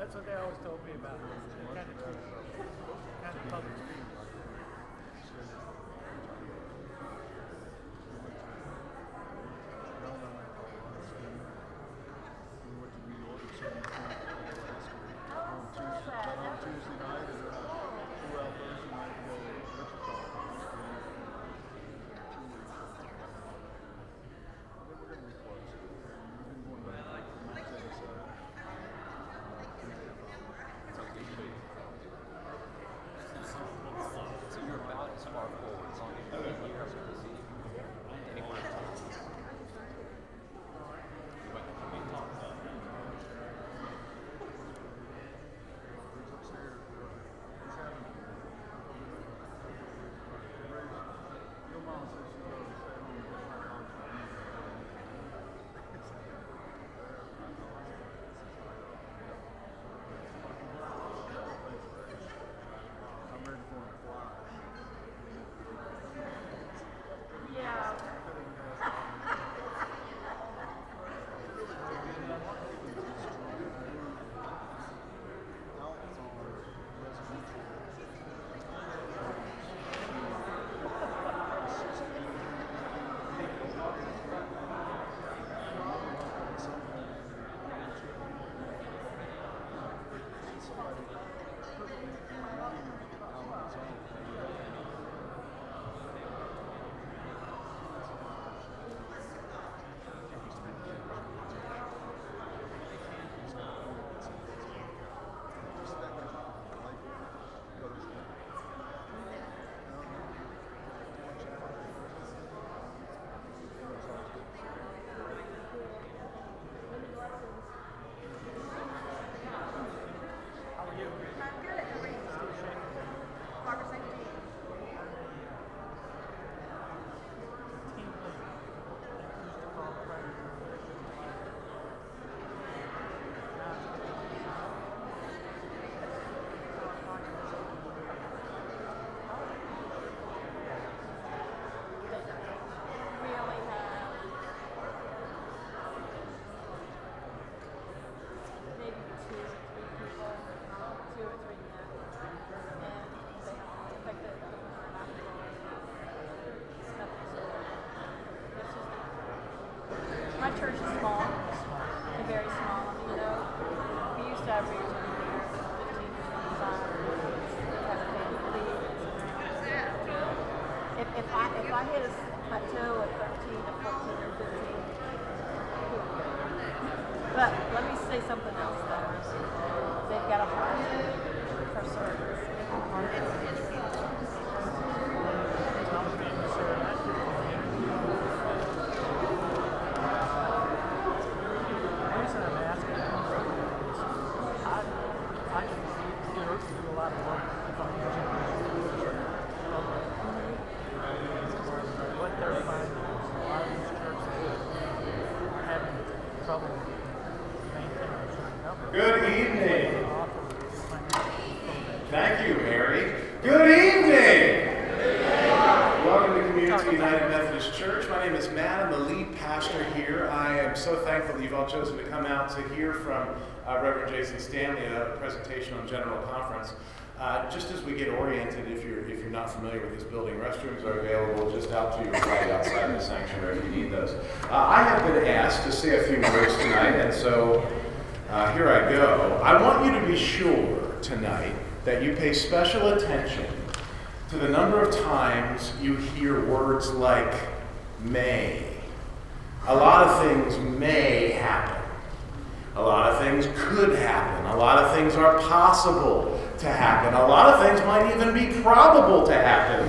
That's what they always told me about this. Kind of public street. Tuesday night and flew out Thursday night to go to Wichita. Then we're going to be close. We've been going back from Minnesota. So you're about as far forward as long as you're here after the season. Anyone else? What can we talk about? Your mom says she goes to stay home and get my mom's I'm ready for him to fly. Yeah. My church is small, and very small. You know, we used to have reaching here, 15 to 25. If I hit a plateau at 13 to 14 or 15, but let me say something else though. They've got a heart for service. Good evening. Thank you, Mary. Good evening. Welcome to Community United Methodist Church. My name is Matt. I'm the lead pastor here. I am so thankful that you've all chosen to come out to hear from Reverend Jason Stanley, a presentation on General Conference. Just as we get oriented, if you're not familiar with this building, restrooms are available just out to your right outside the sanctuary if you need those. I have been asked to say a few words tonight, and so here I go. I want you to be sure tonight that you pay special attention to the number of times you hear words like may. A lot of things may happen. A lot of things could happen. A lot of things are possible to happen. A lot of things might even be probable to happen.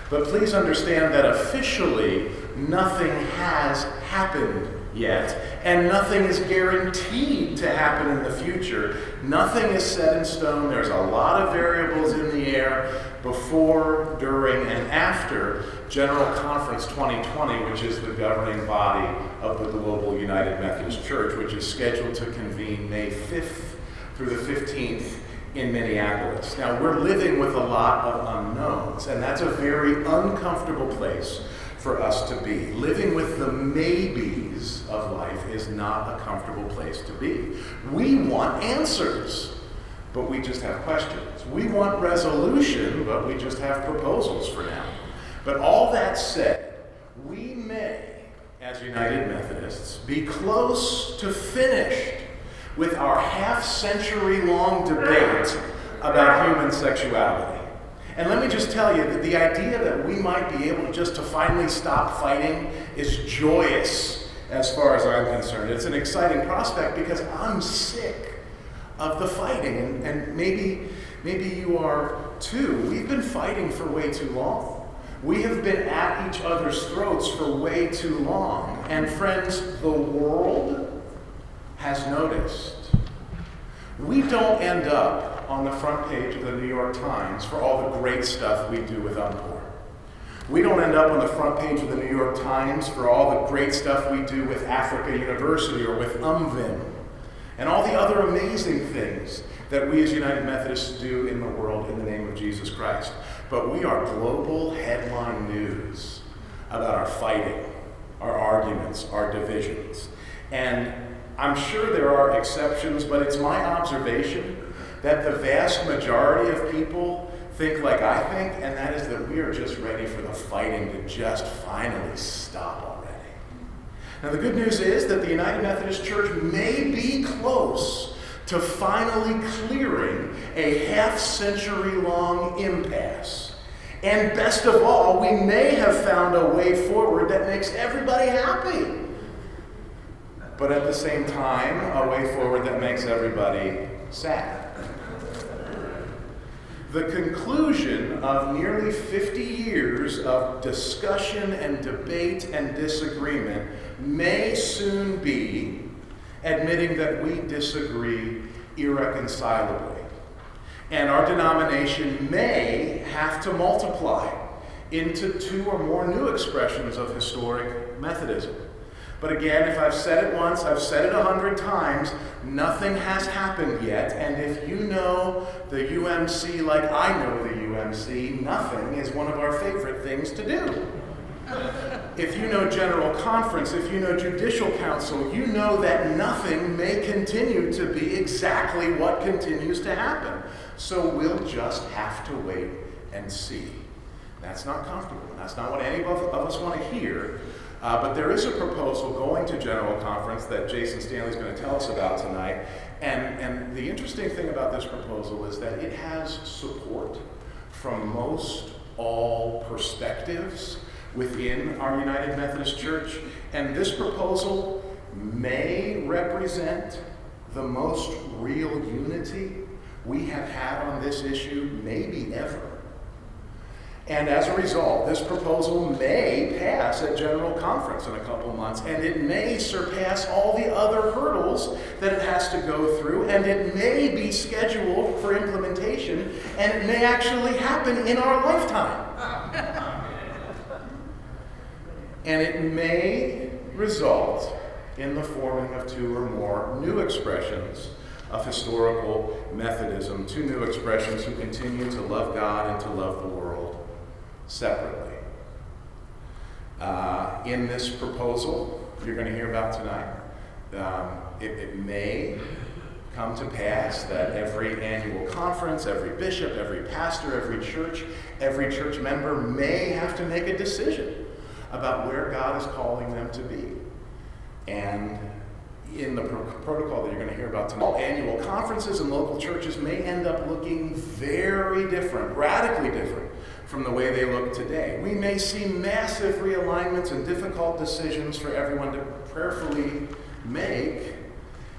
But please understand that officially nothing has happened yet, and nothing is guaranteed to happen in the future. Nothing is set in stone. There's a lot of variables in the air before, during, and after General Conference 2020, which is the governing body of the Global United Methodist Church, which is scheduled to convene May 5th through the 15th in Minneapolis. Now, we're living with a lot of unknowns, and that's a very uncomfortable place for us to be. Living with the maybes of life is not a comfortable place to be. We want answers, but we just have questions. We want resolution, but we just have proposals for now. But all that said, we may, as United Methodists, be close to finished with our half-century-long debate about human sexuality. And let me just tell you that the idea that we might be able just to finally stop fighting is joyous as far as I'm concerned. It's an exciting prospect because I'm sick of the fighting, and maybe you are too. We've been fighting for way too long. We have been at each other's throats for way too long. And friends, the world has noticed. We don't end up on the front page of the New York Times for all the great stuff we do with UMPOR. We don't end up on the front page of the New York Times for all the great stuff we do with Africa University or with UMVIM and all the other amazing things that we as United Methodists do in the world in the name of Jesus Christ. But we are global headline news about our fighting, our arguments, our divisions. And I'm sure there are exceptions, but it's my observation that the vast majority of people think like I think, and that is that we are just ready for the fighting to just finally stop already. Now the good news is that the United Methodist Church may be close to finally clearing a half-century-long impasse. And best of all, we may have found a way forward that makes everybody happy. But at the same time, a way forward that makes everybody sad. The conclusion of nearly 50 years of discussion and debate and disagreement may soon be admitting that we disagree irreconcilably. And our denomination may have to multiply into 2 or more new expressions of historic Methodism. But again, if I've said it once, I've said it 100 times, nothing has happened yet. And if you know the UMC like I know the UMC, nothing is one of our favorite things to do. If you know General Conference, if you know Judicial Council, you know that nothing may continue to be exactly what continues to happen. So we'll just have to wait and see. That's not comfortable. That's not what any of us want to hear. But there is a proposal going to General Conference that Jason Stanley's going to tell us about tonight. And the interesting thing about this proposal is that it has support from most all perspectives within our United Methodist Church. And this proposal may represent the most real unity we have had on this issue, maybe ever. And as a result, this proposal may pass at General Conference in a couple of months, and it may surpass all the other hurdles that it has to go through, and it may be scheduled for implementation, and it may actually happen in our lifetime. And it may result in the forming of 2 or more new expressions of historical Methodism, 2 new expressions who continue to love God and to love the world separately. In this proposal you're going to hear about tonight, it may come to pass that every annual conference, every bishop, every pastor, every church member may have to make a decision about where God is calling them to be. And in the protocol that you're going to hear about tonight, annual conferences and local churches may end up looking very different, radically different from the way they look today. We may see massive realignments and difficult decisions for everyone to prayerfully make,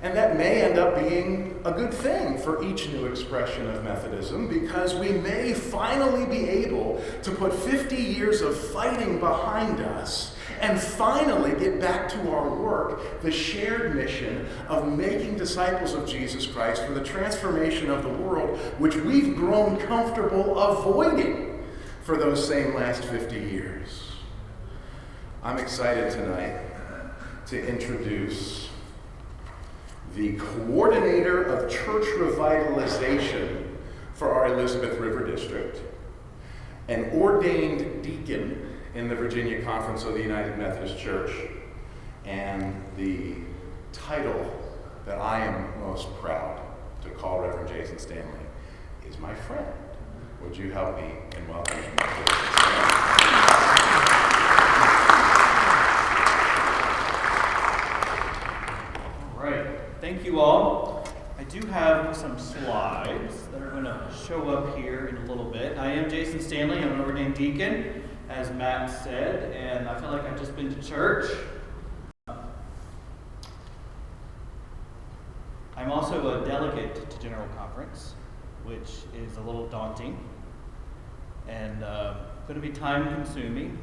and that may end up being a good thing for each new expression of Methodism, because we may finally be able to put 50 years of fighting behind us and finally get back to our work, the shared mission of making disciples of Jesus Christ for the transformation of the world, which we've grown comfortable avoiding for those same last 50 years. I'm excited tonight to introduce the coordinator of church revitalization for our Elizabeth River District, an ordained deacon in the Virginia Conference of the United Methodist Church. And the title that I am most proud to call Reverend Jason Stanley is my friend. Would you help me in welcoming Jason Stanley? All right, thank you all. I do have some slides that are going to show up here in a little bit. I am Jason Stanley. I'm an ordained deacon, as Matt said, and I feel like I've just been to church. I'm also a delegate to General Conference, which is a little daunting and going to be time-consuming.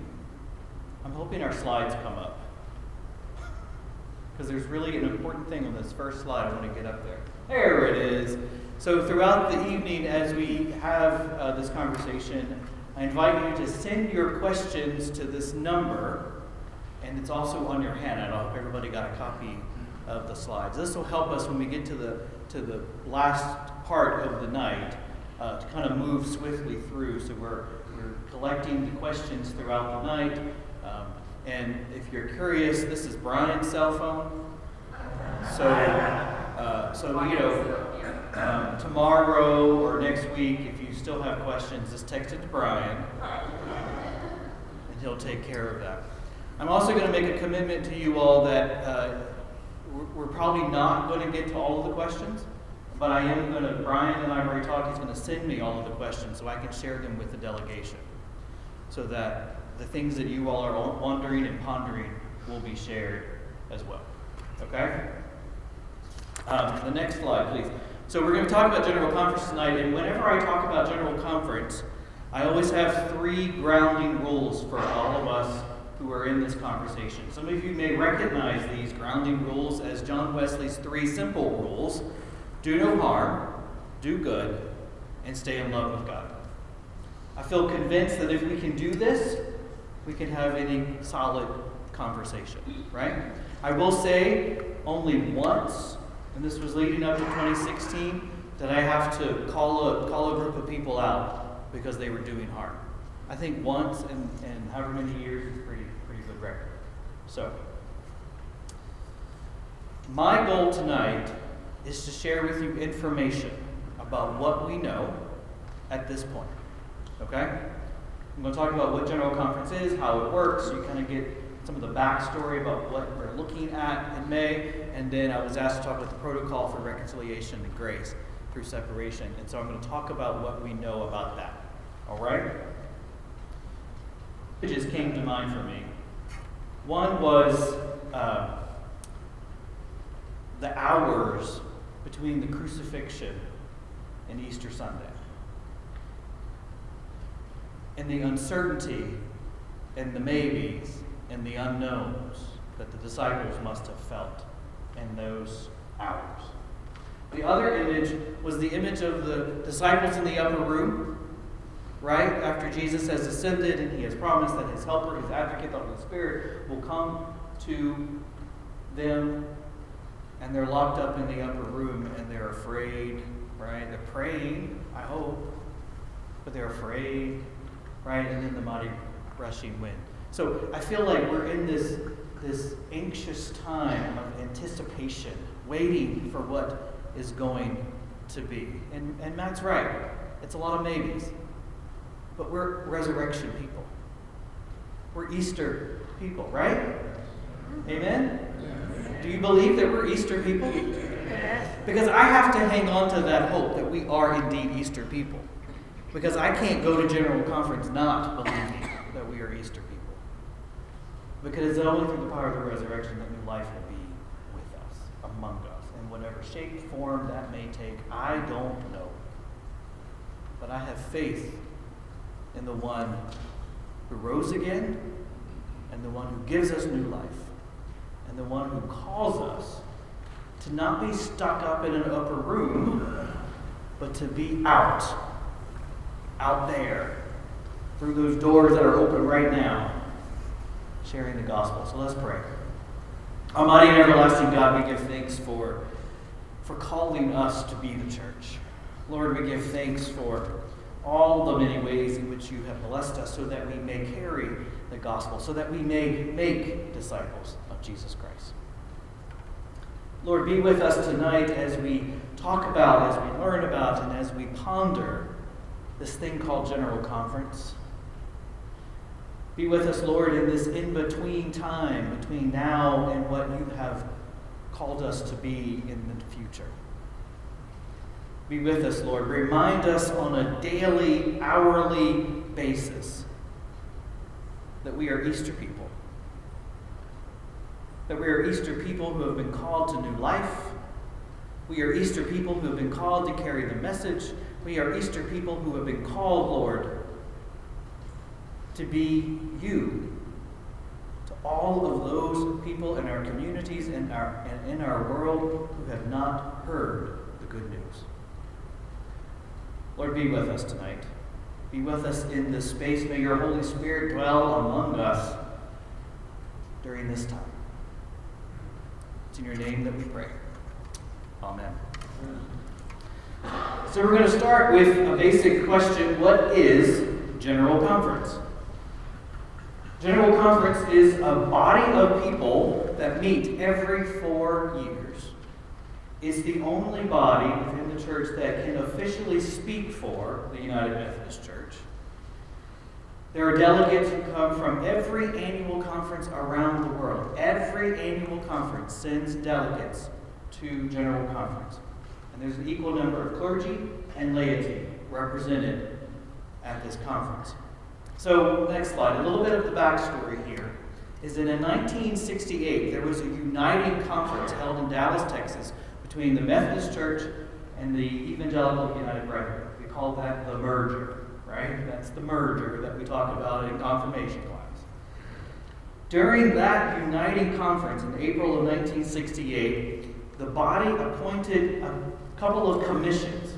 I'm hoping our slides come up, because there's really an important thing on this first slide I want to get up there. There it is. So throughout the evening, as we have this conversation, I invite you to send your questions to this number, and it's also on your handout. I hope everybody got a copy of the slides. This will help us when we get to the last part of the night to kind of move swiftly through. So we're collecting the questions throughout the night. And if you're curious, this is Brian's cell phone. So you know, tomorrow or next week, if you still have questions, just text it to Brian, and he'll take care of that. I'm also going to make a commitment to you all that we're probably not going to get to all of the questions, but I am going to, Brian and I have already talked, he's going to send me all of the questions so I can share them with the delegation, so that the things that you all are wondering and pondering will be shared as well. Okay? The next slide, please. So we're going to talk about General Conference tonight, and whenever I talk about General Conference, I always have 3 grounding rules for all of us who are in this conversation. Some of you may recognize these grounding rules as John Wesley's 3 simple rules: do no harm, do good, and stay in love with God. I feel convinced that if we can do this, we can have any solid conversation, right? I will say only once, and this was leading up to 2016, that I have to call a group of people out because they were doing harm. I think once in however many years is pretty good record. So, my goal tonight is to share with you information about what we know at this point. Okay? I'm going to talk about what General Conference is, how it works, so you kind of get some of the backstory about what we're looking at in May, and then I was asked to talk about the protocol for reconciliation and grace through separation, and so I'm going to talk about what we know about that. All right? Images came to mind for me. One was the hours between the crucifixion and Easter Sunday, and the uncertainty and the maybes and the unknowns that the disciples must have felt in those hours. The other image was the image of the disciples in the upper room, right? After Jesus has ascended and he has promised that his helper, his advocate, the Holy Spirit, will come to them, and they're locked up in the upper room and they're afraid, right? They're praying, I hope, but they're afraid, right? And then the mighty rushing wind. So I feel like we're in this anxious time of anticipation, waiting for what is going to be. And Matt's right. It's a lot of maybes. But we're resurrection people. We're Easter people, right? Amen? Do you believe that we're Easter people? Because I have to hang on to that hope that we are indeed Easter people. Because I can't go to General Conference not believing that we are Easter people. Because it's only through the power of the resurrection that new life will be with us, among us, in whatever shape, form that may take. I don't know. But I have faith in the one who rose again, and the one who gives us new life, and the one who calls us to not be stuck up in an upper room, but to be out there, through those doors that are open right now, sharing the gospel. So let's pray. Almighty and everlasting God, we give thanks for calling us to be the church. Lord, we give thanks for all the many ways in which you have blessed us so that we may carry the gospel, so that we may make disciples of Jesus Christ. Lord, be with us tonight as we talk about, as we learn about, and as we ponder this thing called General Conference. Be with us, Lord, in this in-between time, between now and what you have called us to be in the future. Be with us, Lord. Remind us on a daily, hourly basis that we are Easter people. That we are Easter people who have been called to new life. We are Easter people who have been called to carry the message. We are Easter people who have been called, Lord, to be you to all of those people in our communities and in our world who have not heard the good news. Lord, be with us tonight. Be with us in this space. May your Holy Spirit dwell among us during this time. It's in your name that we pray. Amen. So we're going to start with a basic question. What is General Conference? General Conference is a body of people that meet every 4 years. It's the only body within the church that can officially speak for the United Methodist Church. There are delegates who come from every annual conference around the world. Every annual conference sends delegates to General Conference. And there's an equal number of clergy and laity represented at this conference. So, next slide. A little bit of the backstory here is that in 1968, there was a uniting conference held in Dallas, Texas, between the Methodist Church and the Evangelical United Brethren. We call that the merger, right? That's the merger that we talk about in confirmation class. During that uniting conference in April of 1968, the body appointed a couple of commissions.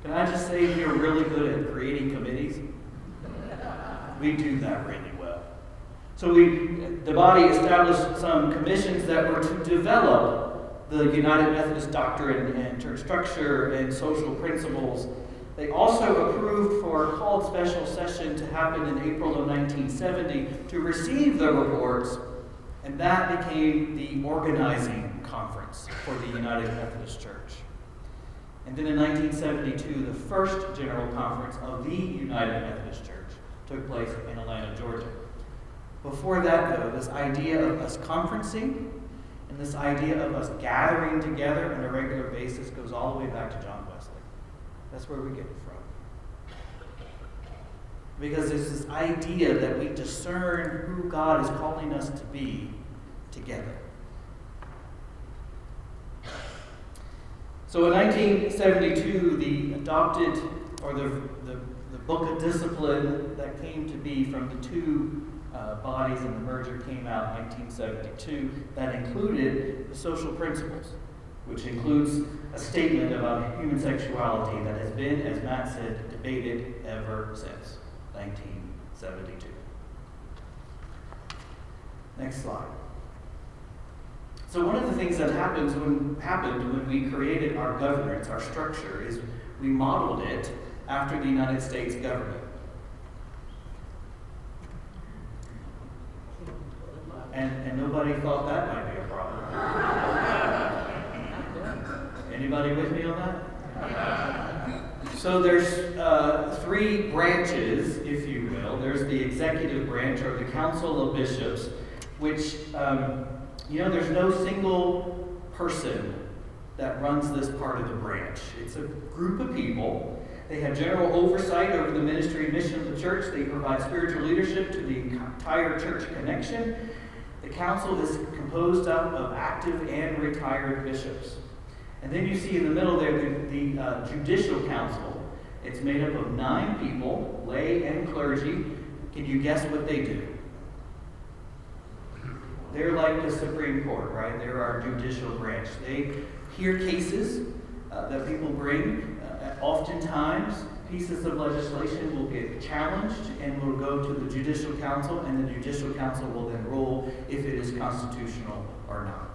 Can I just say we are really good at creating committees? We do that really well. So the body established some commissions that were to develop the United Methodist doctrine and church structure and social principles. They also approved for a called special session to happen in April of 1970 to receive the reports, and that became the organizing conference for the United Methodist Church. And then in 1972, the first General Conference of the United Methodist Church took place in Atlanta, Georgia. Before that, though, this idea of us conferencing and this idea of us gathering together on a regular basis goes all the way back to John Wesley. That's where we get it from. Because there's this idea that we discern who God is calling us to be together. So in 1972, the adopted, or the book of discipline that came to be from the two bodies in the merger came out in 1972 that included the social principles, which includes a statement about human sexuality that has been, as Matt said, debated ever since 1972. Next slide. So one of the things that happened when we created our governance, our structure, is we modeled it after the United States government. And nobody thought that might be a problem. Anybody with me on that? So there's 3 branches, if you will. There's the executive branch, or the Council of Bishops, which, there's no single person that runs this part of the branch. It's a group of people. They have general oversight over the ministry and mission of the church. They provide spiritual leadership to the entire church connection. The council is composed of active and retired bishops. And then you see in the middle there the judicial council. It's made up of 9 people, lay and clergy. Can you guess what they do? They're like the Supreme Court, right? They're our judicial branch. They hear cases that people bring. Oftentimes, pieces of legislation will get challenged and will go to the judicial council, and the judicial council will then rule if it is constitutional or not.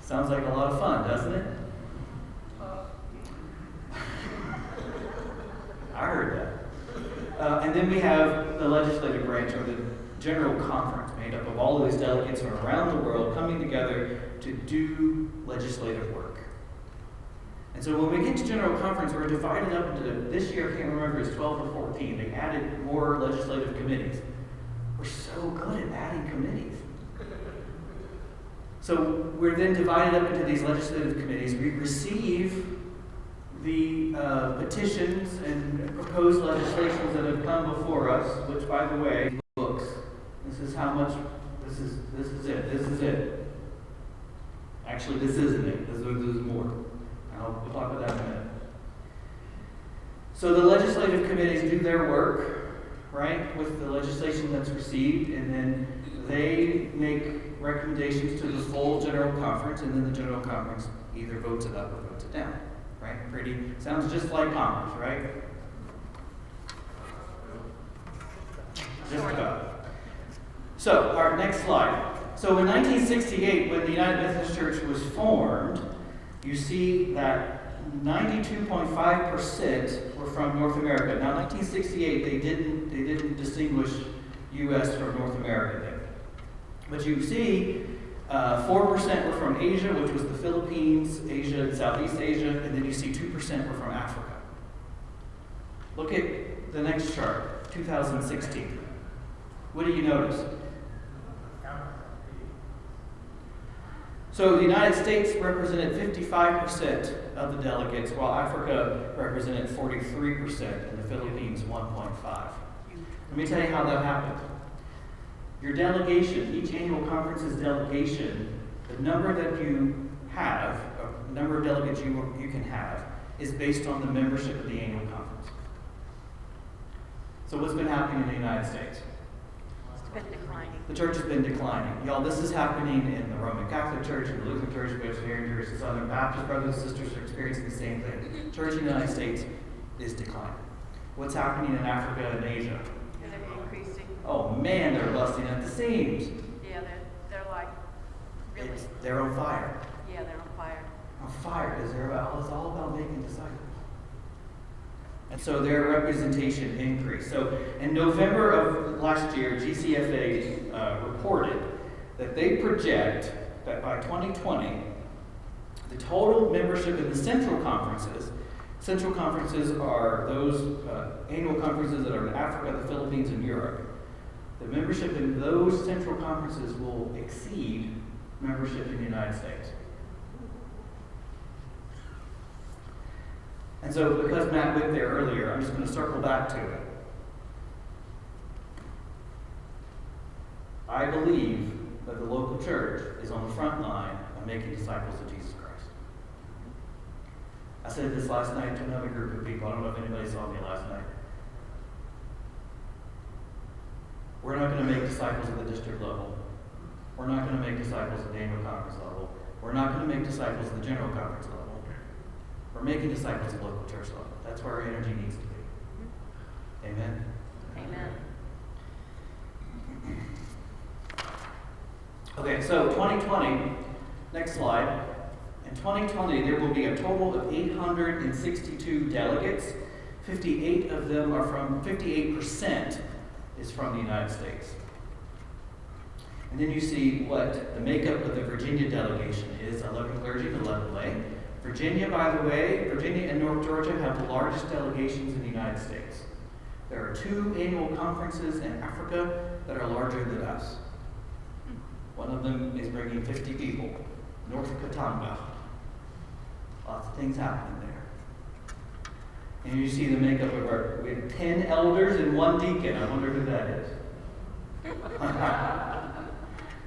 Sounds like a lot of fun, doesn't it? I heard that. And then we have the legislative branch, or the General Conference, made up of all of these delegates from around the world coming together to do legislative work. And so when we get to General Conference, we're divided up into, this year, I can't remember, it's 12 or 14. They added more legislative committees. We're so good at adding committees. So we're then divided up into these legislative committees. We receive the petitions and proposed legislations that have come before us, which, by the way, books. This is how much, this is it. Actually, this isn't it. This is more. We'll talk about that in a minute. So the legislative committees do their work, right, with the legislation that's received, and then they make recommendations to the full General Conference, and then the General Conference either votes it up or votes it down, right? Sounds just like Congress, right? Just about. So, our next slide. So in 1968, when the United Methodist Church was formed, you see that 92.5% were from North America. Now, 1968, they didn't distinguish U.S. from North America there. But you see, 4% were from Asia, which was the Philippines, Asia, and Southeast Asia, and then you see 2% were from Africa. Look at the next chart, 2016. What do you notice? So the United States represented 55% of the delegates, while Africa represented 43%, and the Philippines 1.5%. Let me tell you how that happened. Your delegation, each annual conference's delegation, the number that you have, or the number of delegates you can have, is based on the membership of the annual conference. So what's been happening in the United States? It's been declining. The church has been declining. Y'all, this is happening in the Roman Catholic Church, in the Lutheran Church, Presbyterian Church, the Southern Baptist brothers and sisters are experiencing the same thing. Church in the United States is declining. What's happening in Africa and Asia? Is it increasing? Oh man, they're busting at the seams. Yeah, they're like really. They're on fire. Yeah, they're on fire. On fire because it's all about making disciples. And so their representation increased. So in November of last year, GCFA reported that they project that by 2020, the total membership in the central conferences are those annual conferences that are in Africa, the Philippines, and Europe. The membership in those central conferences will exceed membership in the United States. And so, because Matt went there earlier, I'm just going to circle back to it. I believe that the local church is on the front line of making disciples of Jesus Christ. I said this last night to another group of people. I don't know if anybody saw me last night. We're not going to make disciples at the district level. We're not going to make disciples at the annual conference level. We're not going to make disciples at the general conference level. We're making disciples at local church level. That's where our energy needs to be. Amen? Amen. Okay, so 2020, next slide. In 2020, there will be a total of 862 delegates. 58% is from the United States. And then you see what the makeup of the Virginia delegation is, 11 clergy and 11 lay. Virginia, by the way, Virginia and North Georgia have the largest delegations in the United States. There are 2 annual conferences in Africa that are larger than us. One of them is bringing 50 people, North Katanga. Lots of things happening there. And you see the makeup of we have 10 elders and 1 deacon. I wonder who that is.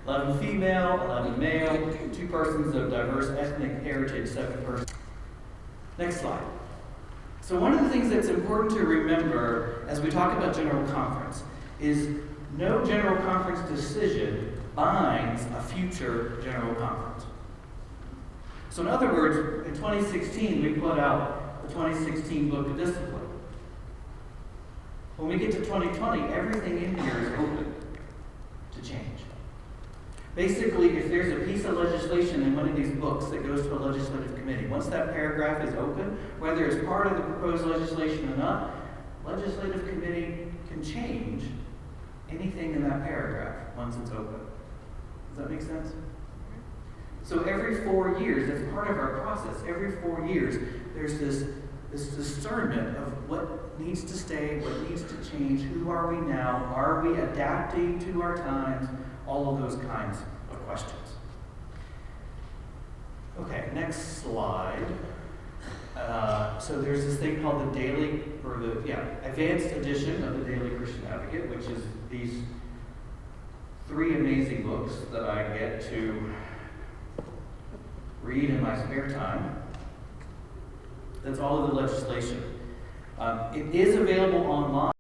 11 female, 11 male, 2 persons of diverse ethnic heritage, 7 persons. Next slide. So one of the things that's important to remember as we talk about General Conference is no General Conference decision binds a future General Conference. So in other words, in 2016, we put out the 2016 Book of Discipline. When we get to 2020, everything in here is open to change. Basically, if there's a piece of legislation in one of these books that goes to a legislative committee, once that paragraph is open, whether it's part of the proposed legislation or not, legislative committee can change anything in that paragraph once it's open. Does that make sense? So every 4 years, as part of our process, every 4 years, there's this discernment of what needs to stay, what needs to change, who are we now, are we adapting to our times, all of those kinds of questions. Okay, next slide. So there's this thing called the daily, or the advanced edition of the Daily Christian Advocate, which is these 3 amazing books that I get to read in my spare time. That's all of the legislation. It is available online.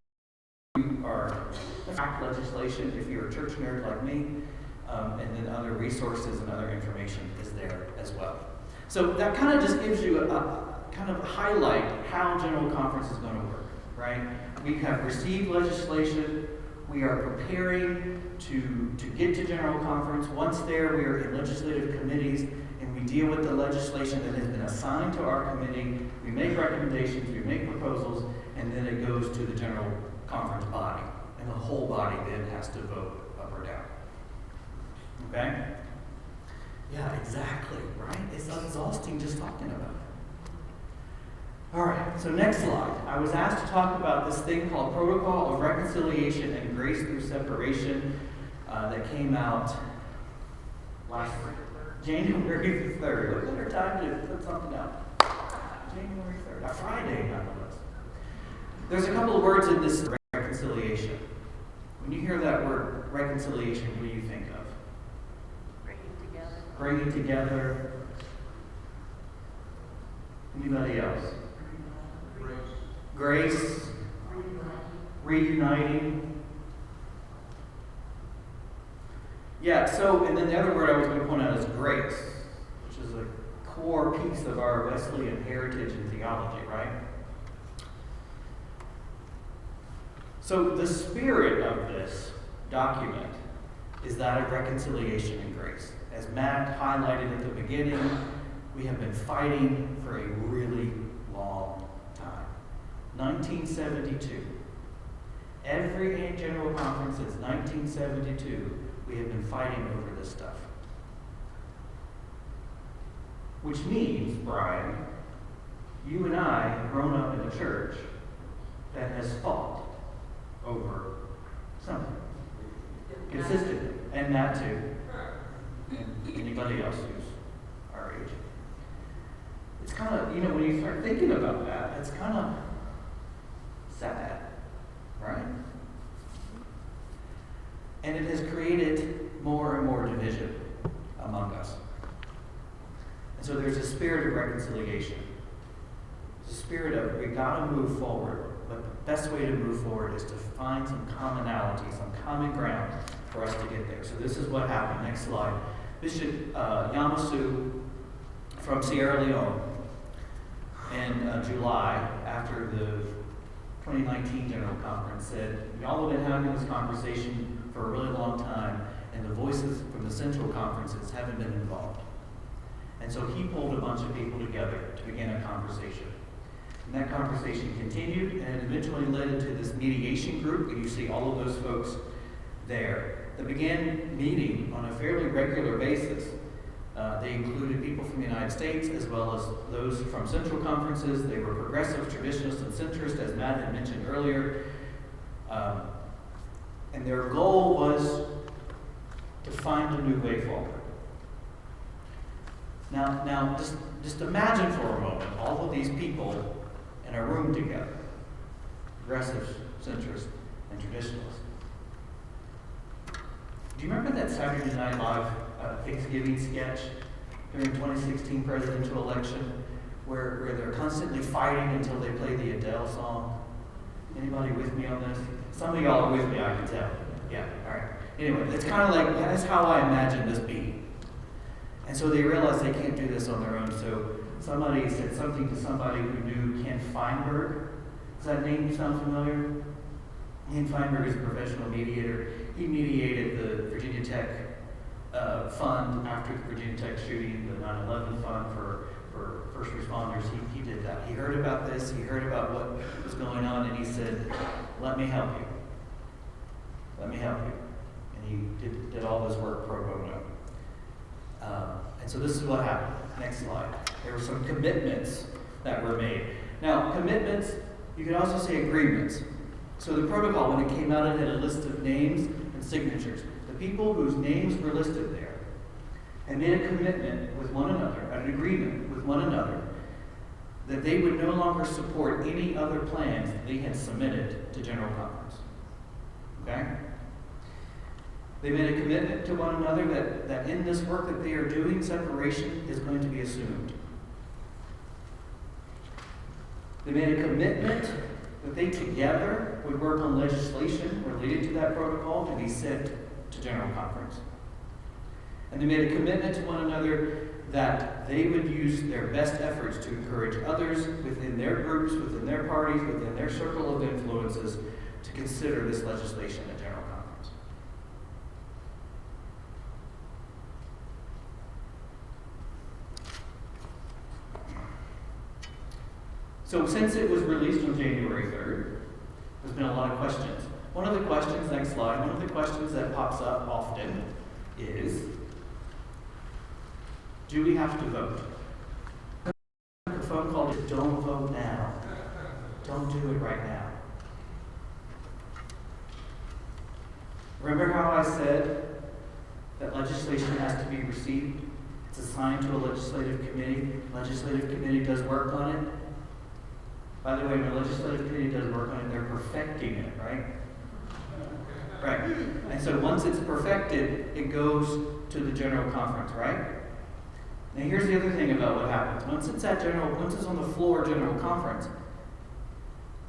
You are track legislation if you're a church nerd like me, and then other resources and other information is there as well. So that kind of just gives you a kind of highlight how General Conference is going to work, right? We have received legislation. We are preparing to get to General Conference. Once there, we are in legislative committees, and we deal with the legislation that has been assigned to our committee. We make recommendations, we make proposals, and then it goes to the General Conference body. And the whole body then has to vote up or down. Okay? Yeah, exactly, right? It's exhausting just talking about it. All right, so next slide. I was asked to talk about this thing called Protocol of Reconciliation and Grace Through Separation that came out last January the 3rd. What better time to put something out? January 3rd, a Friday, nonetheless. There's a couple of words in this reconciliation. When you hear that word reconciliation, what do you think of? Bringing together. Anybody else? Grace. Reuniting. Yeah, so, and then the other word I was going to point out is grace, which is a core piece of our Wesleyan heritage and theology, right? So the spirit of this document is that of reconciliation and grace. As Matt highlighted at the beginning, we have been fighting for a really long time. 1972. Every General Conference since 1972, we have been fighting over this stuff. Which means, Brian, you and I have grown up in a church that has fought over something. Consistently. And Matt too. And anybody else who's our age. It's kind of, when you start thinking about that, it's kind of sad, right? And it has created more and more division among us. And so there's a spirit of reconciliation. There's a spirit of, we got to move forward, but the best way to move forward is to find some commonality, some common ground for us to get there. So this is what happened. Next slide. Bishop Yamasu from Sierra Leone in July, after the 2019 General Conference, said, y'all have been having this conversation for a really long time, and the voices from the Central Conferences haven't been involved. And so he pulled a bunch of people together to begin a conversation. And that conversation continued, and it eventually led into this mediation group, and you see all of those folks there, that began meeting on a fairly regular basis. They included people from the United States as well as those from Central Conferences. They were progressive, traditionalist, and centrist, as Matt had mentioned earlier. And their goal was to find a new way forward. Now, just imagine for a moment all of these people in a room together, progressives, centrists, and traditionalists. Do you remember that Saturday Night Live Thanksgiving sketch during 2016 presidential election where they're constantly fighting until they play the Adele song? Anybody with me on this? Some of y'all are with me, I can tell. Yeah, all right. Anyway, it's kind of like, that's how I imagine this being. And so they realized they can't do this on their own, so somebody said something to somebody who knew Ken Feinberg. Does that name sound familiar? Ken Feinberg is a professional mediator. He mediated the Virginia Tech fund after the Virginia Tech shooting, the 9/11 fund for first responders, he did that. He heard about this, he heard about what was going on, and he said, let me help you. Let me help you. And he did all this work pro bono. And so this is what happened. Next slide. There were some commitments that were made. Now, commitments, you could also say agreements. So the protocol, when it came out, it had a list of names and signatures. The people whose names were listed there and made a commitment with one another, an agreement with one another, that they would no longer support any other plans that they had submitted to General Conference. Okay? They made a commitment to one another that in this work that they are doing, separation is going to be assumed. They made a commitment that they together would work on legislation related to that protocol to be sent to General Conference. And they made a commitment to one another that they would use their best efforts to encourage others within their groups, within their parties, within their circle of influences to consider this legislation at General Conference. So since it was released on January 3rd, there's been a lot of questions. One of the questions, next slide, one of the questions that pops up often is, do we have to vote? A phone call to don't vote now. Don't do it right now. Remember how I said that legislation has to be received? It's assigned to a legislative committee. Legislative committee does work on it. By the way, when a legislative committee does work on it, they're perfecting it, right? Right. And so once it's perfected, it goes to the General Conference, right? Now here's the other thing about what happens. Once it's on the floor of General Conference,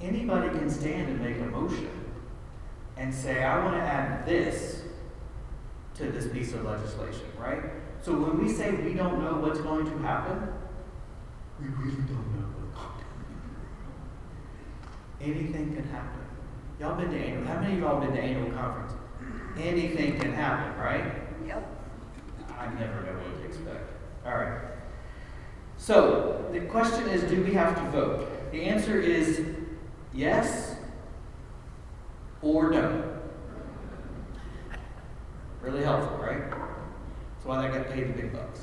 anybody can stand and make a motion and say, I want to add this to this piece of legislation, right? So when we say we don't know what's going to happen, we really don't know what's going to happen. Anything can happen. Y'all been to annual? How many of y'all been to annual conference? Anything can happen, right? Yep. I never know what to expect. All right. So the question is, do we have to vote? The answer is yes or no. Really helpful, right? That's why they got paid the big bucks.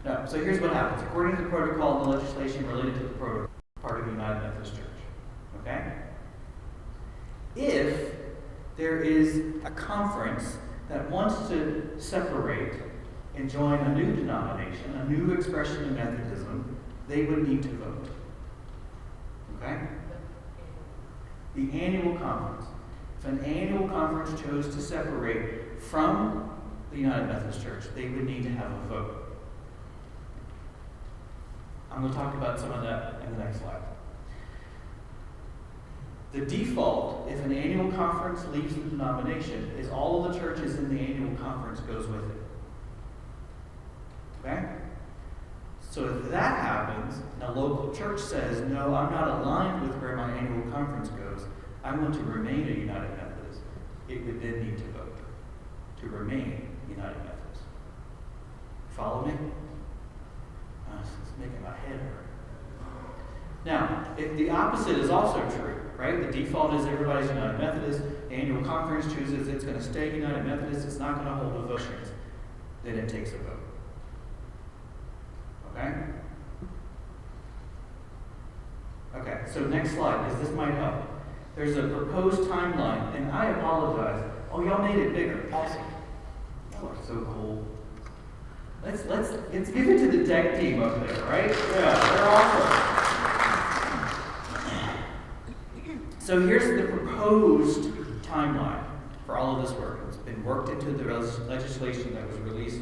No. So here's what happens. According to the protocol and the legislation related to the protocol, part of the United Methodist Church. Okay? If there is a conference that wants to separate and join a new denomination, a new expression of Methodism, they would need to vote. Okay? The annual conference. If an annual conference chose to separate from the United Methodist Church, they would need to have a vote. I'm going to talk about some of that in the next slide. The default, if an annual conference leaves the denomination, is all of the churches in the annual conference goes with it. Okay? So if that happens, and a local church says, no, I'm not aligned with where my annual conference goes, I want to remain a United Methodist, it would then need to vote to remain United Methodist. Follow me? It's making my head hurt. Now, if the opposite is also true, right? The default is everybody's United Methodist, the annual conference chooses it's going to stay United Methodist, it's not going to hold devotions, then it takes a vote. Okay? Okay, so next slide, because this might help. There's a proposed timeline, and I apologize. Oh, y'all made it bigger. Awesome. Y'all are so cool. Let's give it to the tech team up there, right? Yeah, they're awesome. So here's the proposed timeline for all of this work. It's been worked into the legislation that was released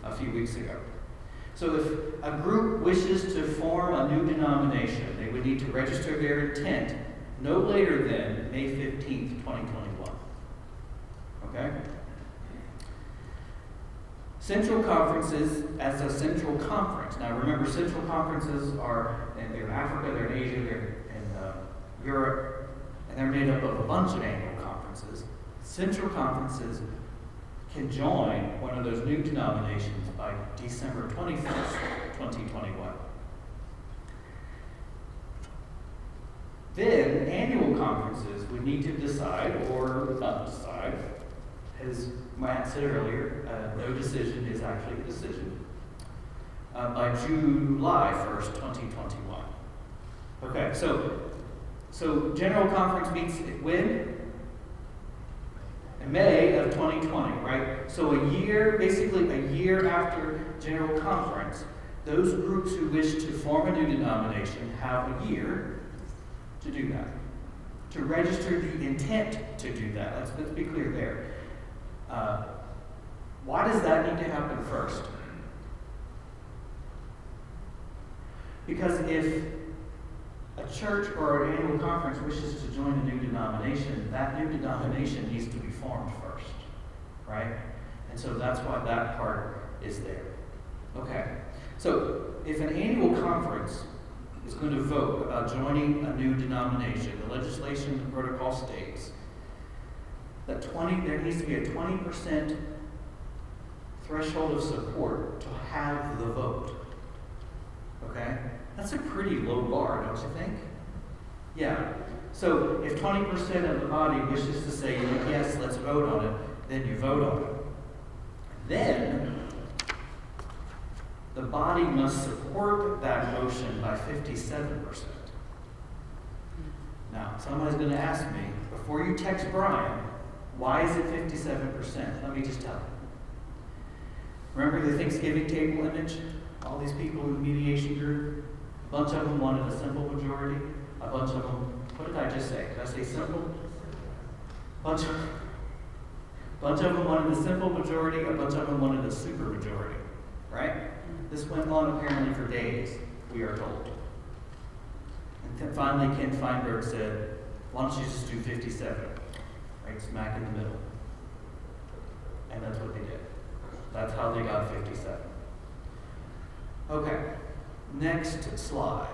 a few weeks ago. So if a group wishes to form a new denomination, they would need to register their intent no later than May 15th, 2021. Okay? Central conferences as a central conference. Now remember, central conferences are they're in Africa, they're in Asia, they're in Europe, and they're made up of a bunch of annual conferences. Central conferences can join one of those new denominations by December 21st, 2021. Then annual conferences would need to decide or not decide. As Matt said earlier, no decision is actually a decision. By July 1st, 2021. Okay, so General Conference meets when? In May of 2020, right? So basically a year after General Conference, those groups who wish to form a new denomination have a year to do that, to register the intent to do that. Let's be clear there. Why does that need to happen first? Because if a church or an annual conference wishes to join a new denomination, that new denomination needs to be formed first, right? And so that's why that part is there. Okay, so if an annual conference is going to vote about joining a new denomination, the legislation and protocol states that there needs to be a 20% threshold of support to have the vote. Okay? That's a pretty low bar, don't you think? Yeah. So if 20% of the body wishes to say, yes, let's vote on it, then you vote on it. Then the body must support that motion by 57%. Now, somebody's going to ask me, before you text Brian, why is it 57%? Let me just tell you. Remember the Thanksgiving table image? All these people in the mediation group? A bunch of them wanted a simple majority. A bunch of them, what did I just say? Did I say simple? Bunch of them wanted a simple majority. A bunch of them wanted a super majority. Right? This went on apparently for days, we are told. And then finally, Ken Feinberg said, why don't you just do 57? Right, smack in the middle. And that's what they did. That's how they got 57. Okay, next slide.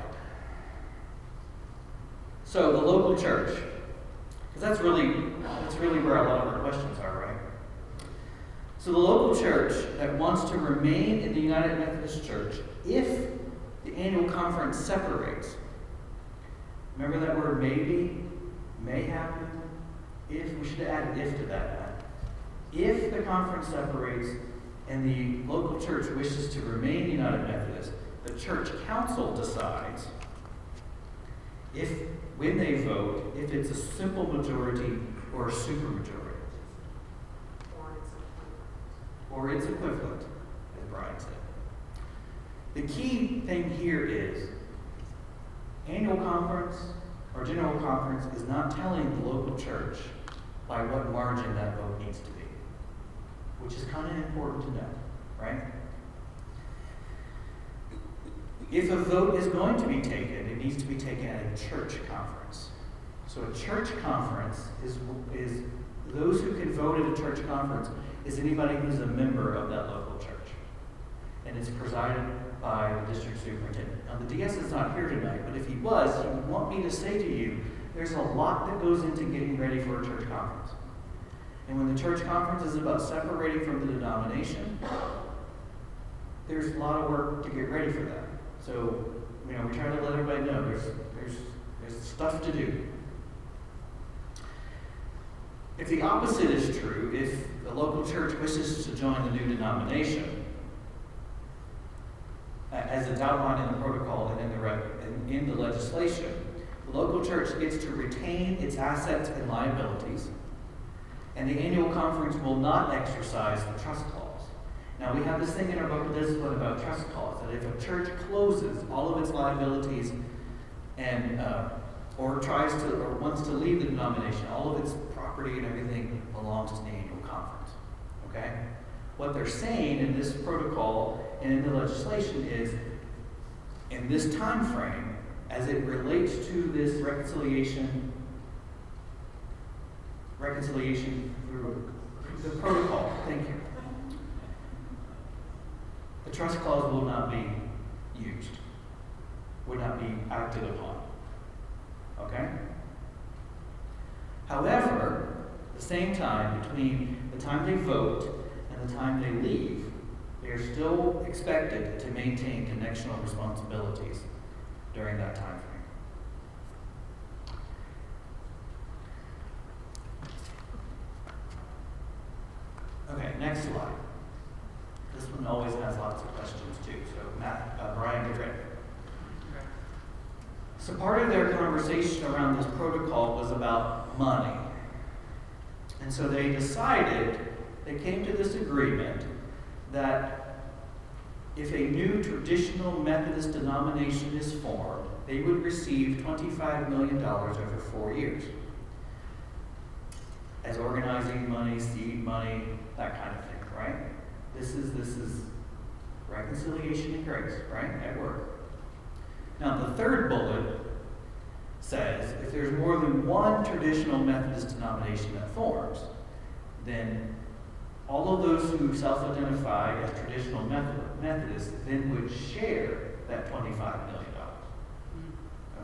So the local church, because that's really where a lot of our questions are, right? So the local church that wants to remain in the United Methodist Church, if the annual conference separates, remember that word maybe, may happen? If, we should add an if to that. If the conference separates and the local church wishes to remain United Methodist, the church council decides when they vote, if it's a simple majority or a super majority. Or its equivalent, as Brian said. The key thing here is annual conference or general conference is not telling the local church by what margin that vote needs to be, which is kind of important to know, right? If a vote is going to be taken, it needs to be taken at a church conference. So a church conference is those who can vote at a church conference is anybody who's a member of that local church. And it's presided by the district superintendent. Now the DS is not here tonight, but if he was, he would want me to say to you, there's a lot that goes into getting ready for a church conference. And when the church conference is about separating from the denomination, there's a lot of work to get ready for that. So, we try to let everybody know there's stuff to do. If the opposite is true, if the local church wishes to join the new denomination, as it's outlined in the protocol and in the legislation, the local church gets to retain its assets and liabilities, and the annual conference will not exercise the trust clause. Now, we have this thing in our book of discipline about trust clause, that if a church closes all of its liabilities and or wants to leave the denomination, all of its property and everything belongs to the annual conference. Okay? What they're saying in this protocol and in the legislation is, in this time frame, as it relates to this reconciliation through the protocol, thank you. The trust clause will not be used, would not be acted upon. Okay? However, at the same time, between the time they vote and the time they leave, they are still expected to maintain connectional responsibilities during that time frame. So part of their conversation around this protocol was about money. And so they decided, they came to this agreement that if a new traditional Methodist denomination is formed, they would receive $25 million over 4 years as organizing money, seed money, that kind of thing, right? This is reconciliation and grace, right, at work. Now, the third bullet says if there's more than one traditional Methodist denomination that forms, then all of those who self-identify as traditional Methodists then would share that $25 million.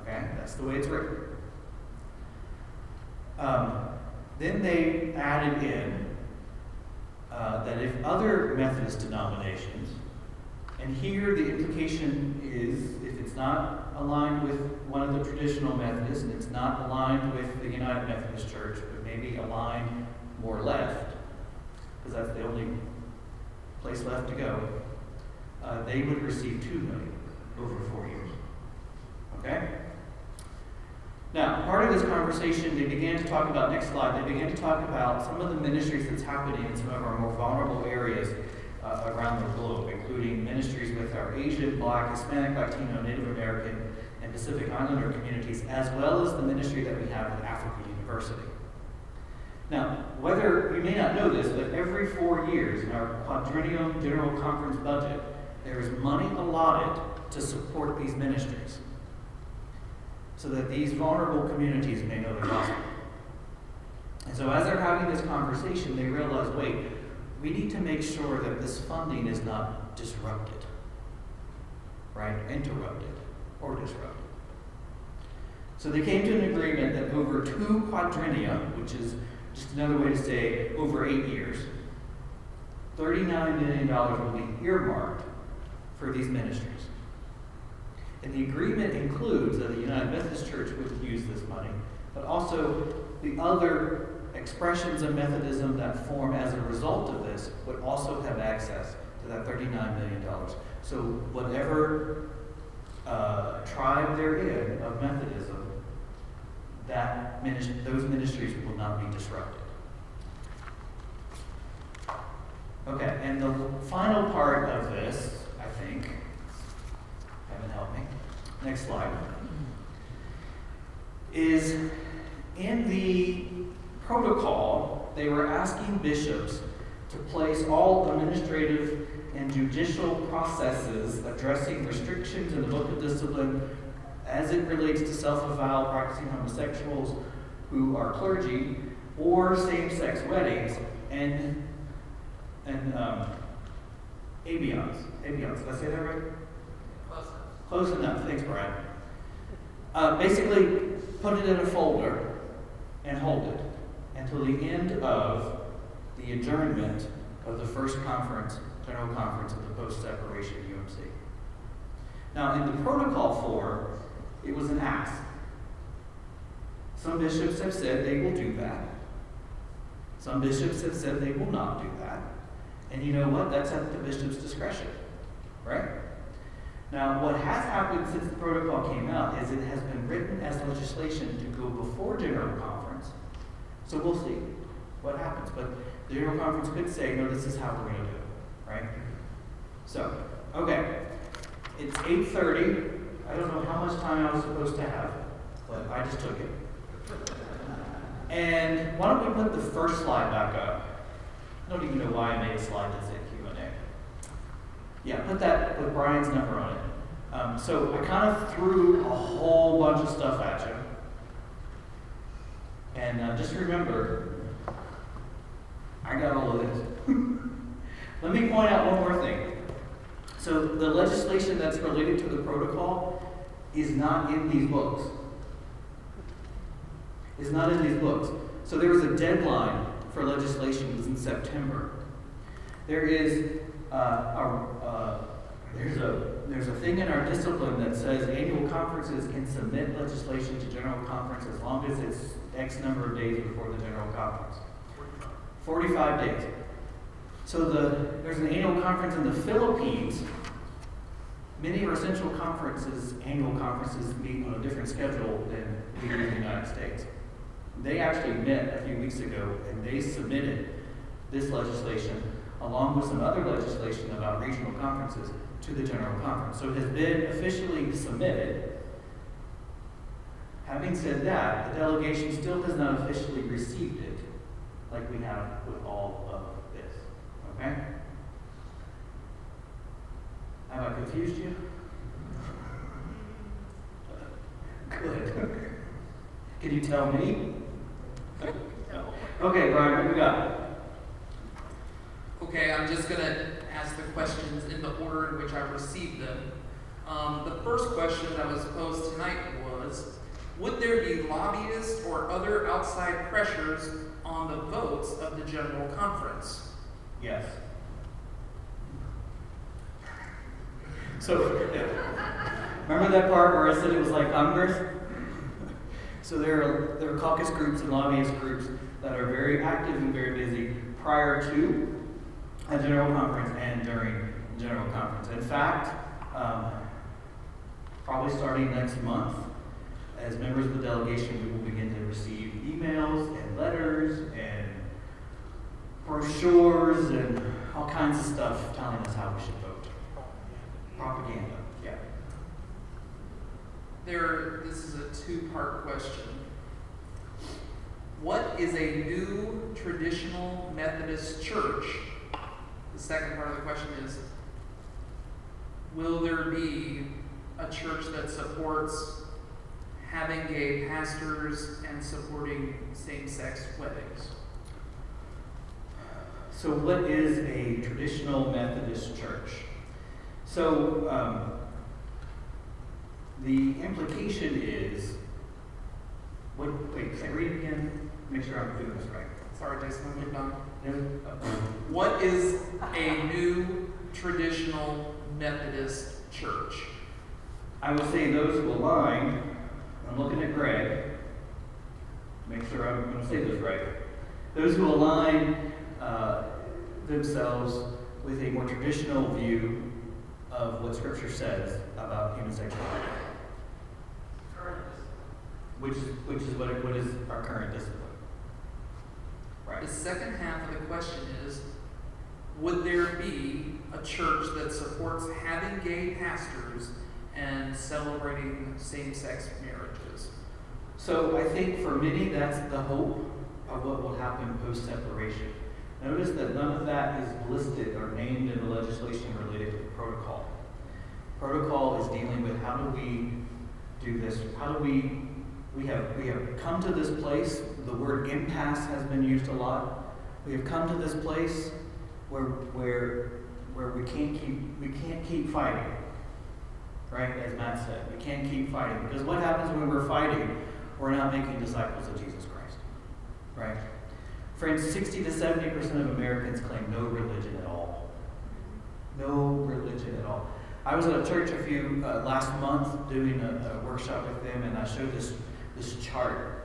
Okay? That's the way it's written. Then they added in that if other Methodist denominations, and here the implication is if it's not aligned with one of the traditional Methodists and it's not aligned with the United Methodist Church, but maybe aligned more left, because that's the only place left to go, they would receive $2 million over 4 years. Okay? Now, part of this conversation, they began to talk about, next slide, they began to talk about some of the ministries that's happening in some of our more vulnerable areas around the globe, including ministries with our Asian, Black, Hispanic, Latino, Native American, and Pacific Islander communities, as well as the ministry that we have with Africa University. Now, whether you may not know this, but every 4 years in our quadrennium general conference budget, there is money allotted to support these ministries so that these vulnerable communities may know the gospel. And so as they're having this conversation, they realize, wait, we need to make sure that this funding is not disrupted, right? Interrupted or disrupted. So they came to an agreement that over 2 quadrennia, which is just another way to say over 8 years, $39 million will be earmarked for these ministries. And the agreement includes that the United Methodist Church would use this money, but also the other expressions of Methodism that form as a result of this would also have access to that $39 million. So whatever tribe they're in of Methodism, those ministries will not be disrupted. Okay, and the final part of this, I think, Kevin, help me. Next slide. Is in the protocol, they were asking bishops to place all administrative and judicial processes addressing restrictions in the Book of Discipline as it relates to self-avowal practicing homosexuals who are clergy or same-sex weddings and abions. Abions, did I say that right? Close enough. Thanks, Brian. Basically, put it in a folder and hold it until the end of the adjournment of the first conference, general conference of the post-separation UMC. Now, in the protocol form, it was an ask. Some bishops have said they will do that. Some bishops have said they will not do that. And you know what? That's at the bishop's discretion, right? Now, what has happened since the protocol came out is it has been written as legislation to go before General Conference. So we'll see what happens. But the General Conference could say, no, this is how we're going to do it, right? So, okay. It's 8:30. I don't know how much time I was supposed to have, but I just took it. And why don't we put the first slide back up? I don't even know why I made a slide that said Q&A. Yeah, put that with Brian's number on it. So I kind of threw a whole bunch of stuff at you. And just remember, I got all of this. Let me point out one more thing. So the legislation that's related to the protocol is not in these books. It's not in these books. So there was a deadline for legislation. It was in September. There is there's a thing in our discipline that says annual conferences can submit legislation to general conference as long as it's X number of days before the general conference. 45 days. So there's an annual conference in the Philippines Many of our central conferences, annual conferences, meet on a different schedule than we do in the United States. They actually met a few weeks ago and they submitted this legislation along with some other legislation about regional conferences to the General Conference. So it has been officially submitted. Having said that, the delegation still has not officially received it like we have with all of this. Okay? Have I confused you? Good. Can you tell me? Okay, Brian, what we got? Okay, I'm just going to ask the questions in the order in which I received them. The first question that was posed tonight was, would there be lobbyist or other outside pressures on the votes of the General Conference? Yes. So, remember that part where I said it was like Congress? So there are caucus groups and lobbyist groups that are very active and very busy prior to a General Conference and during the General Conference. In fact, probably starting next month, as members of the delegation, we will begin to receive emails and letters and brochures and all kinds of stuff telling us how we should vote. Propaganda, yeah. This is a two-part question. What is a new traditional Methodist church? The second part of the question is, will there be a church that supports having gay pastors and supporting same-sex weddings? So what is a traditional Methodist church? So the implication is, read it again, make sure I'm doing this right. Sorry, Jason, I moved on. No? What is a new traditional Methodist church? I would say those who align, I'm looking at Greg, make sure I'm going to say this right. Those who align themselves with a more traditional view of what Scripture says about human sexuality. Which is what is our current discipline. Right. The second half of the question is, would there be a church that supports having gay pastors and celebrating same-sex marriages? So I think for many that's the hope of what will happen post-separation. Notice that none of that is listed or named in the legislation related to the protocol. Protocol is dealing with how do we do this, how do we have come to this place. The word impasse has been used a lot. We have come to this place where we can't keep fighting. Right? As Matt said, we can't keep fighting. Because what happens when we're fighting? We're not making disciples of Jesus Christ. Right? Friends, 60 to 70% of Americans claim no religion at all. No religion at all. I was at a church last month doing a workshop with them, and I showed this chart.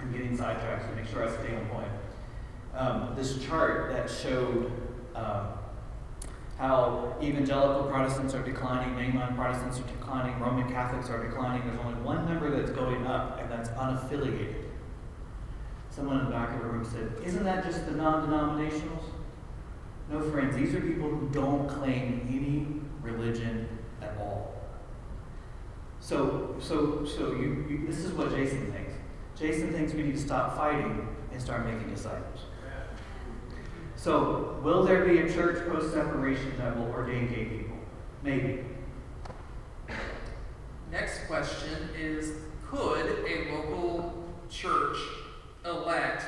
I'm getting sidetracked, so make sure I stay on point. This chart that showed how evangelical Protestants are declining, mainline Protestants are declining, Roman Catholics are declining. There's only one number that's going up, and that's unaffiliated. Someone in the back of the room said, "Isn't that just the non-denominationals?" No, friends, these are people who don't claim any religion at all. So this is what Jason thinks. Jason thinks we need to stop fighting and start making disciples. So, will there be a church post-separation that will ordain gay people? Maybe. Next question is, could a local church elect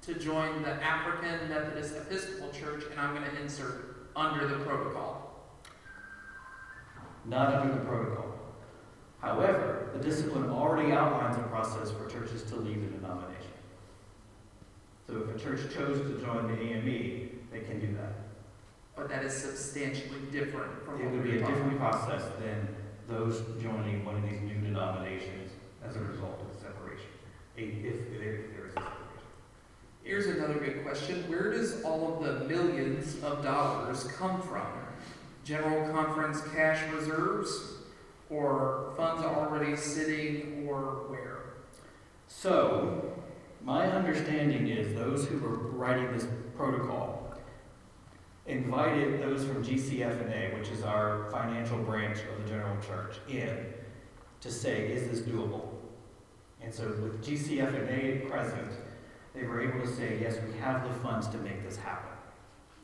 to join the African Methodist Episcopal Church, and I'm going to insert, under the protocol? Not under the protocol. However, the discipline already outlines a process for churches to leave the denomination. So if a church chose to join the AME, they can do that. But that is substantially different from It what would we be were a talking different about. process than those joining one of these new denominations as a result of the separation, if there is a separation. Here's another good question. Where does all of the millions of dollars come from? general conference cash reserves, or funds already sitting, or where? So, my understanding is those who were writing this protocol invited those from GCF&A, which is our financial branch of the general church, in to say, is this doable? And so with GCF&A present, they were able to say, yes, we have the funds to make this happen.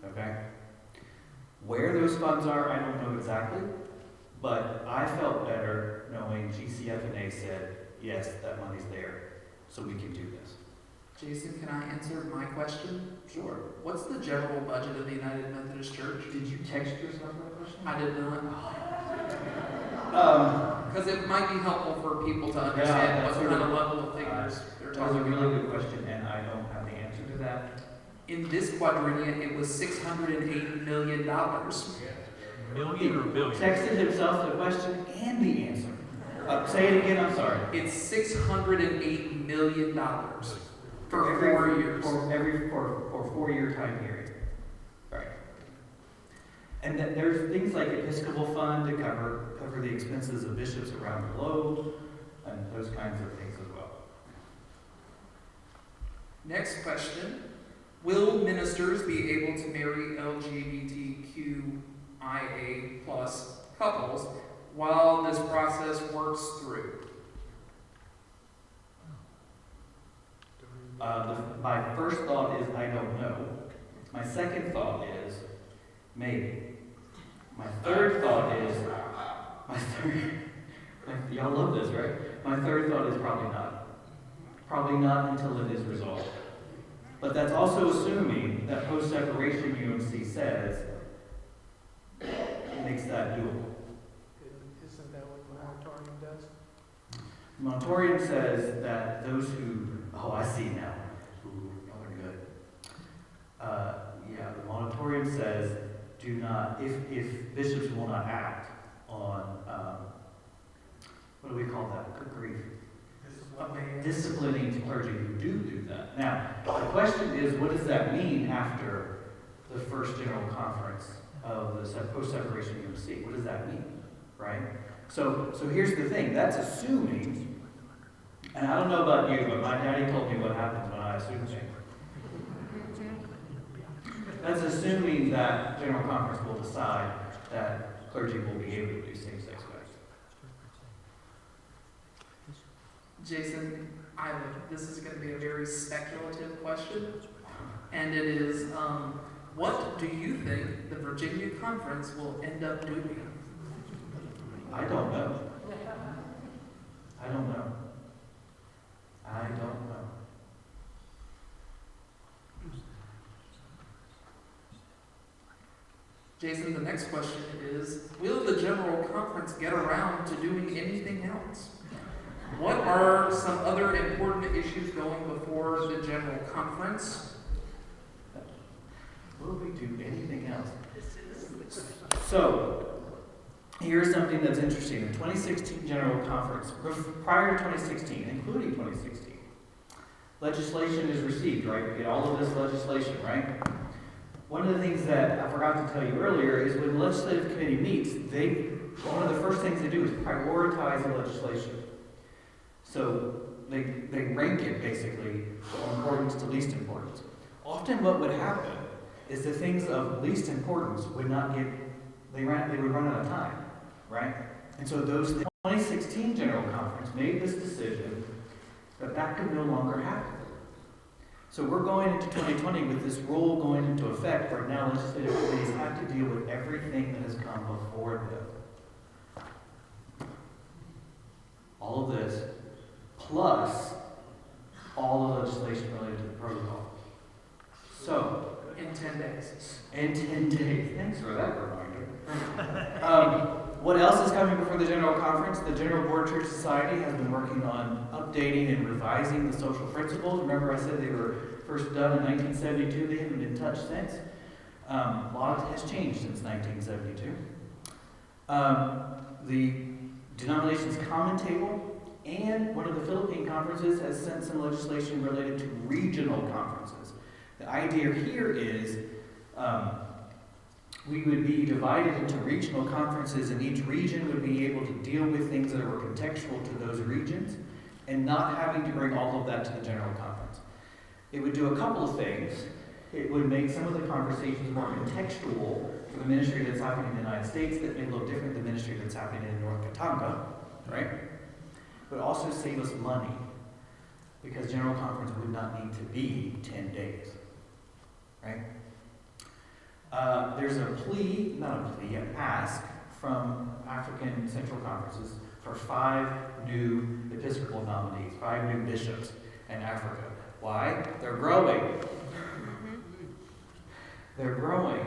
Okay? Where those funds are, I don't know exactly, but I felt better knowing GCF&A said, yes, that money's there, so we can do this. Jason, can I answer my question? Sure. What's the general budget of the United Methodist Church? Did you text yourself that question? I did not. Because it might be helpful for people to understand what kind of level of figures they're That was a talking about. really good question, and I don't have the answer to that. In this quadrennium, it was $608 million. Million or billion? Texted himself the question and the answer. Say it again, I'm sorry. It's $608 million for 4 years. For 4 year time period. Right. And then there's things like Episcopal Fund to cover the expenses of bishops around the globe, and those kinds of things as well. Next question. Will ministers be able to marry LGBTQIA plus couples while this process works through? My first thought is I don't know. My second thought is maybe. My third thought is y'all love this, right? My third thought is probably not. Probably not until it is resolved. But that's also assuming that post-separation UMC says it makes that doable. Isn't that what the moratorium does? Moratorium says that those who, oh, I see now. Ooh, y'all are good. Yeah, the moratorium says do not, if bishops will not act on, what do we call that? Good grief. Disciplining clergy who do that. Now, the question is, what does that mean after the first general conference of the post-separation UMC? What does that mean, right? So here's the thing. That's assuming, and I don't know about you, but my daddy told me what happens when I assume things. That's assuming that general conference will decide that clergy will be able to do same-sex weddings. Jason, this is going to be a very speculative question, and it is, what do you think the Virginia Conference will end up doing? I don't know. I don't know. I don't know. Jason, the next question is, will the General Conference get around to doing anything else? What are some other important issues going before the General Conference? Will we do anything else? So, here's something that's interesting. The 2016 General Conference, prior to 2016, including 2016, legislation is received, right? We get all of this legislation, right? One of the things that I forgot to tell you earlier is when the legislative committee meets, one of the first things they do is prioritize the legislation. So they rank it basically from importance to least importance. Often what would happen is the things of least importance would not get, they would run out of time, right? And so the 2016 General Conference made this decision that could no longer happen. So we're going into 2020 with this rule going into effect where now legislative committees have to deal with everything that has come before them. All of this, plus all the legislation related to the protocol. So, In 10 days. in 10 days. Thanks for that reminder. What else is coming before the General Conference? The General Board Church Society has been working on updating and revising the social principles. Remember I said they were first done in 1972. They haven't been touched since. A lot has changed since 1972. The denomination's common table and one of the Philippine conferences has sent some legislation related to regional conferences. The idea here is We would be divided into regional conferences, and each region would be able to deal with things that were contextual to those regions, and not having to bring all of that to the general conference. It would do a couple of things. It would make some of the conversations more contextual for the ministry that's happening in the United States that may look different than the ministry that's happening in North Katanga, right? But also save us money, because general conference would not need to be 10 days, right? There's an ask from African Central Conferences for 5 new Episcopal nominees, 5 new bishops in Africa. Why? They're growing. They're growing,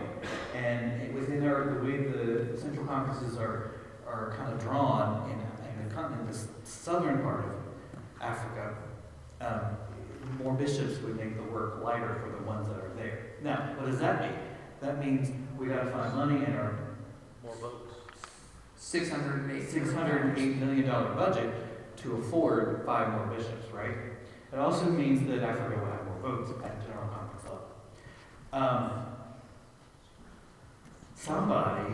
and within the way the Central Conferences are kind of drawn in the southern part of Africa, more bishops would make the work lighter for the ones that are there. Now, what does that mean? That means we got to find money in our More votes. $608 million budget to afford 5 more bishops, right? It also means that Africa will have more votes at general conference level. Somebody,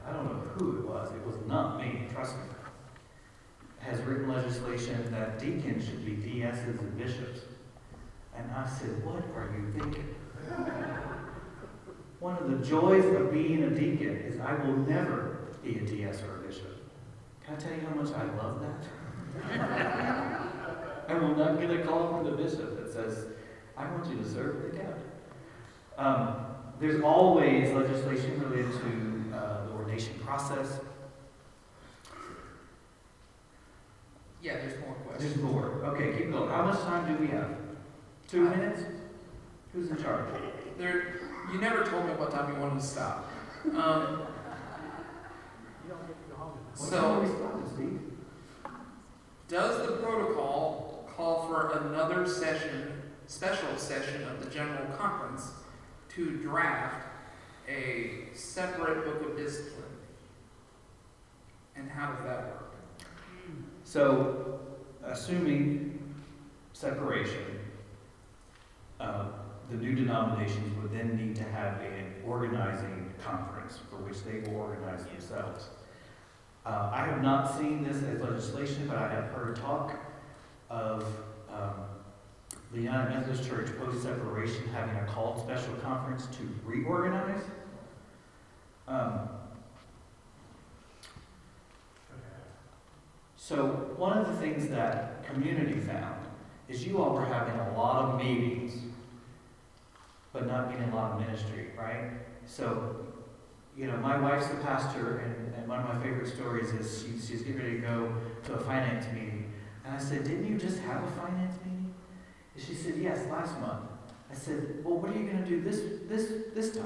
I don't know who it was not me, trust me, has written legislation that deacons should be DSs and bishops. And I said, what are you thinking? One of the joys of being a deacon is I will never be a DS or a bishop. Can I tell you how much I love that? I will not get a call from the bishop that says, I want you to serve the county. There's always legislation related to the ordination process. Yeah, there's more questions. There's more. Okay, keep going. How much time do we have? 2 minutes? Who's in charge? You never told me what time you wanted to stop. You don't get to go home. What time are we stopping, Steve? Does the protocol call for another special session of the General Conference to draft a separate book of discipline? And how does that work? So, assuming separation, the new denominations would then need to have an organizing conference for which they will organize themselves. I have not seen this as legislation, but I have heard talk of the United Methodist Church post-separation having a called special conference to reorganize. So one of the things that community found is you all were having a lot of meetings, but not being a lot of ministry, right? So, my wife's the pastor, and one of my favorite stories is she's getting ready to go to a finance meeting. And I said, didn't you just have a finance meeting? And she said, yes, last month. I said, well, what are you going to do this time?